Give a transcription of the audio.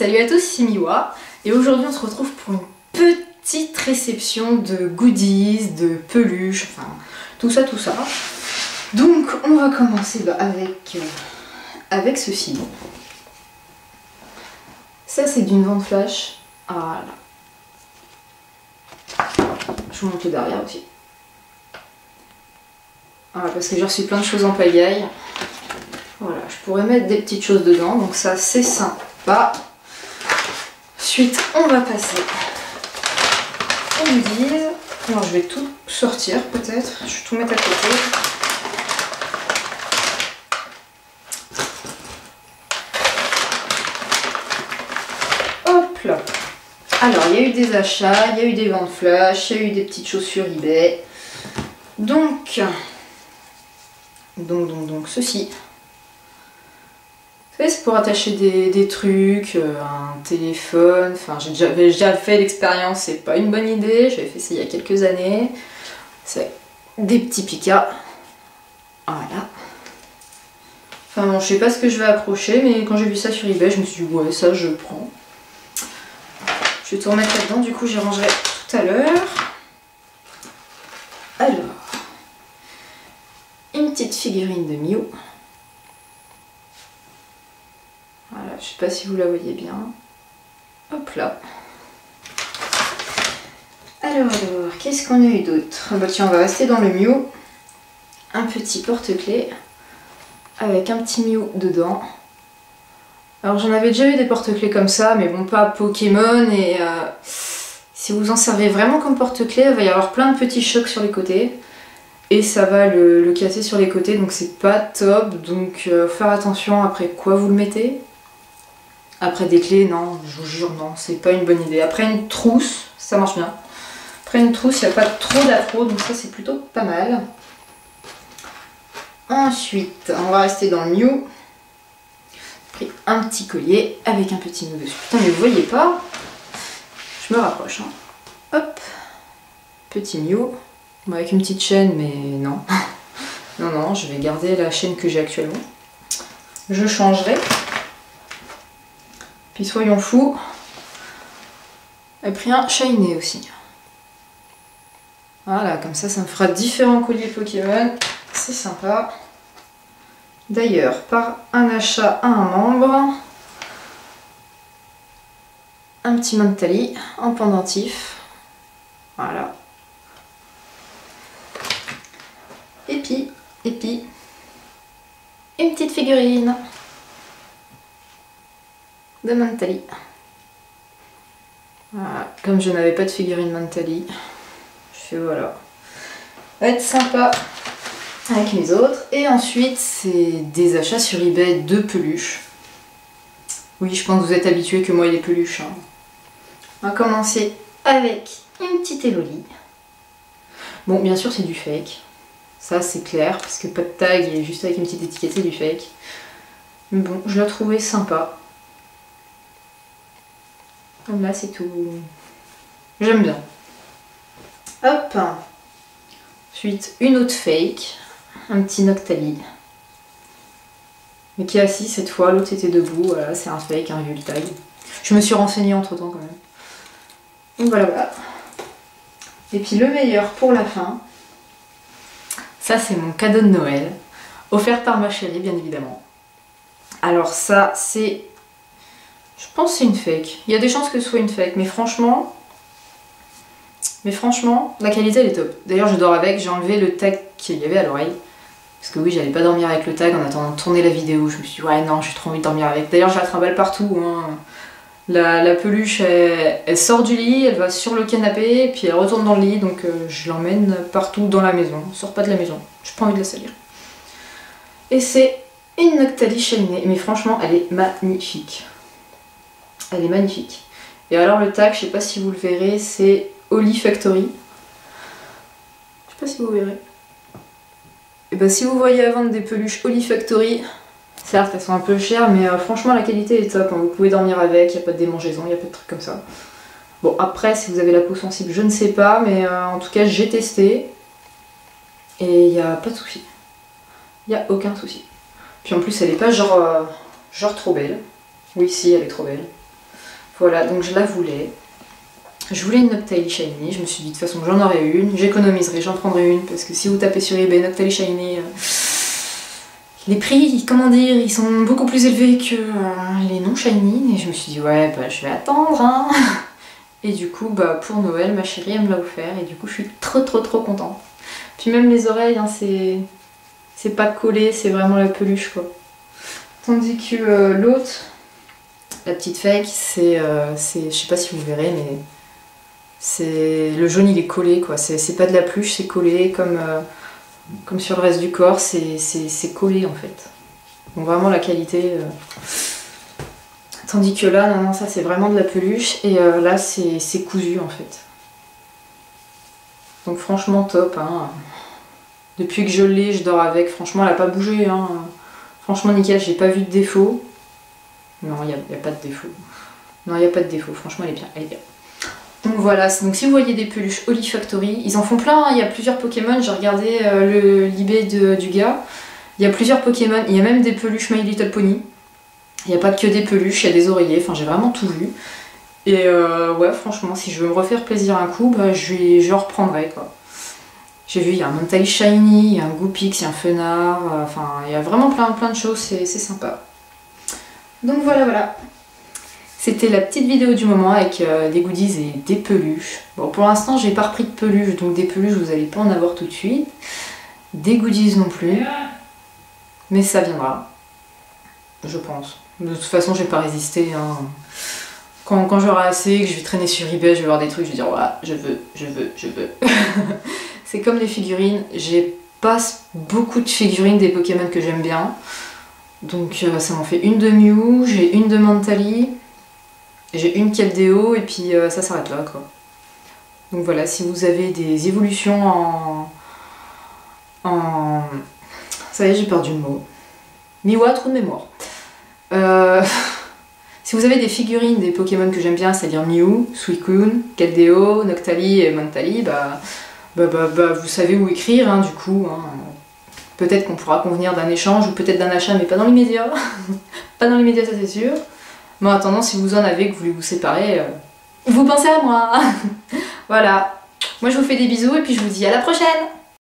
Salut à tous, c'est Miwa et aujourd'hui on se retrouve pour une petite réception de goodies, de peluches, enfin tout ça. Donc on va commencer avec ceci. Ça c'est d'une vente flash. Voilà. Je vous montre le derrière aussi. Voilà, parce que j'ai reçu plein de choses en pagaille. Voilà, je pourrais mettre des petites choses dedans, donc ça c'est sympa. Ensuite, on va passer aux goodies. Alors je vais tout sortir peut-être, je vais tout mettre à côté. Hop là. Alors il y a eu des achats, il y a eu des ventes flash, il y a eu des petites choses sur eBay. Donc ceci. C'est pour attacher des trucs, un téléphone, enfin j'avais déjà fait l'expérience, c'est pas une bonne idée, j'avais fait ça il y a quelques années. C'est des petits picas. Voilà. Enfin bon, je sais pas ce que je vais accrocher, mais quand j'ai vu ça sur eBay, je me suis dit ouais, ça je prends. Je vais tout remettre là-dedans, du coup j'y rangerai tout à l'heure. Alors, une petite figurine de Mew. Voilà, je sais pas si vous la voyez bien. Hop là. Alors, qu'est-ce qu'on a eu d'autre? Bah tiens, on va rester dans le Mew. Un petit porte-clés avec un petit Mew dedans. Alors j'en avais déjà eu des porte-clés comme ça, mais bon, pas Pokémon. Et si vous en servez vraiment comme porte-clés, il va y avoir plein de petits chocs sur les côtés. Et ça va le casser sur les côtés, donc c'est pas top. Donc faire attention après quoi vous le mettez. Après des clés, non, je vous jure, non, c'est pas une bonne idée. Après une trousse, ça marche bien. Après une trousse, il n'y a pas trop d'affro, donc ça c'est plutôt pas mal. Ensuite, on va rester dans le Mew. J'ai pris un petit collier avec un petit Mew dessus. Putain, mais vous voyez pas? Je me rapproche. Hein. Hop, petit Mew. Bon, avec une petite chaîne, mais non. Non, je vais garder la chaîne que j'ai actuellement. Je changerai. Puis soyons fous, j'ai pris un shiny aussi. Voilà, comme ça me fera différents colliers Pokémon. C'est sympa. D'ailleurs, par un achat à un membre, un petit Mantali en pendentif. Voilà. Et puis, une petite figurine de Mantali. Voilà. Comme je n'avais pas de figurine Mantali, je fais voilà. Ça va être sympa avec les autres. Et ensuite, c'est des achats sur eBay de peluches. Oui, je pense que vous êtes habitués que moi il y ait des peluches. Hein. On va commencer avec une petite Evoli. Bon, bien sûr, c'est du fake. Ça, c'est clair, parce que pas de tag et juste avec une petite étiquette, c'est du fake. Mais bon, je la trouvais sympa. Là c'est tout. J'aime bien. Hop. Ensuite une autre fake. Un petit Noctali. Mais qui est assis cette fois. L'autre était debout. Voilà, c'est un fake, un vieux tag. Je me suis renseignée entre temps quand même. Donc voilà. Et puis le meilleur pour la fin. Ça c'est mon cadeau de Noël. Offert par ma chérie bien évidemment. Alors ça c'est... Je pense que c'est une fake. Il y a des chances que ce soit une fake, mais franchement, la qualité elle est top. D'ailleurs, je dors avec, j'ai enlevé le tag qu'il y avait à l'oreille. Parce que oui, j'allais pas dormir avec le tag en attendant de tourner la vidéo. Je me suis dit, ouais, non, j'ai trop envie de dormir avec. D'ailleurs, je la trimballe partout. Hein. La peluche, elle sort du lit, elle va sur le canapé, puis elle retourne dans le lit. Donc, je l'emmène partout dans la maison. Elle sort pas de la maison. J'ai pas envie de la salir. Et c'est une Noctali Shiny. Mais franchement, elle est magnifique. Elle est magnifique. Et alors le tag, je sais pas si vous le verrez, c'est Oli Factory. Je sais pas si vous verrez. Et bah si vous voyez à vendre des peluches Oli Factory, certes elles sont un peu chères, mais franchement la qualité est top. Hein. Vous pouvez dormir avec, il n'y a pas de démangeaison, il n'y a pas de trucs comme ça. Bon après si vous avez la peau sensible, je ne sais pas, mais en tout cas j'ai testé. Et il n'y a pas de souci. Il n'y a aucun souci. Puis en plus elle est pas genre trop belle. Oui si, elle est trop belle. Voilà, donc je la voulais. Je voulais une Noctali Shiny, je me suis dit de toute façon j'en aurai une, j'économiserai, j'en prendrai une, parce que si vous tapez sur eBay Noctali Shiny, les prix, comment dire, ils sont beaucoup plus élevés que les non Shiny, et je me suis dit ouais, bah je vais attendre, hein. Et du coup, bah pour Noël, ma chérie elle me l'a offert, et du coup je suis trop contente. Puis même les oreilles, hein, c'est pas collé, c'est vraiment la peluche quoi. Tandis que l'autre, la petite fake, c'est, je sais pas si vous verrez, mais c'est le jaune il est collé quoi, c'est pas de la pluche, c'est collé comme sur le reste du corps, c'est collé en fait. Donc vraiment la qualité. Tandis que là, non, ça c'est vraiment de la peluche et là c'est cousu en fait. Donc franchement top, hein. Depuis que je l'ai, je dors avec, franchement elle a pas bougé, hein. Franchement nickel, j'ai pas vu de défaut. Non, il n'y a pas de défaut. Non, il n'y a pas de défaut, franchement elle est bien, elle est bien. Donc voilà, donc si vous voyez des peluches Olifactory, ils en font plein, hein. Il y a plusieurs Pokémon, j'ai regardé l'eBay du gars, il y a plusieurs Pokémon, il y a même des peluches My Little Pony, il n'y a pas que des peluches, il y a des oreillers, enfin j'ai vraiment tout vu. Et ouais, franchement, si je veux me refaire plaisir un coup, bah, je reprendrai quoi. J'ai vu, il y a un Noctali Shiny, il y a un Goopix, il y a un Fenard, enfin il y a vraiment plein de choses, c'est sympa. Donc voilà. C'était la petite vidéo du moment avec des goodies et des peluches. Bon, pour l'instant, j'ai pas repris de peluches, donc des peluches, vous allez pas en avoir tout de suite. Des goodies non plus. Mais ça viendra. Je pense. De toute façon, j'ai pas résisté. Hein. Quand j'aurai assez, que je vais traîner sur eBay, je vais voir des trucs, je vais dire ouais, je veux. C'est comme les figurines. J'ai pas beaucoup de figurines des Pokémon que j'aime bien. Donc ça m'en fait une de Mew, j'ai une de Mantali. J'ai une Keldeo et puis ça s'arrête là quoi. Donc voilà, si vous avez des évolutions ça y est, j'ai perdu le mot. Miwa, trou de mémoire. Si vous avez des figurines des Pokémon que j'aime bien, c'est-à-dire Mew, Suicune, Keldeo, Noctali et Mantali, bah vous savez où écrire hein, du coup. Hein. Peut-être qu'on pourra convenir d'un échange ou peut-être d'un achat, mais pas dans l'immédiat. Pas dans l'immédiat, ça c'est sûr. Mais en attendant, si vous en avez, que vous voulez vous séparer, vous pensez à moi. Voilà. Moi je vous fais des bisous et puis je vous dis à la prochaine.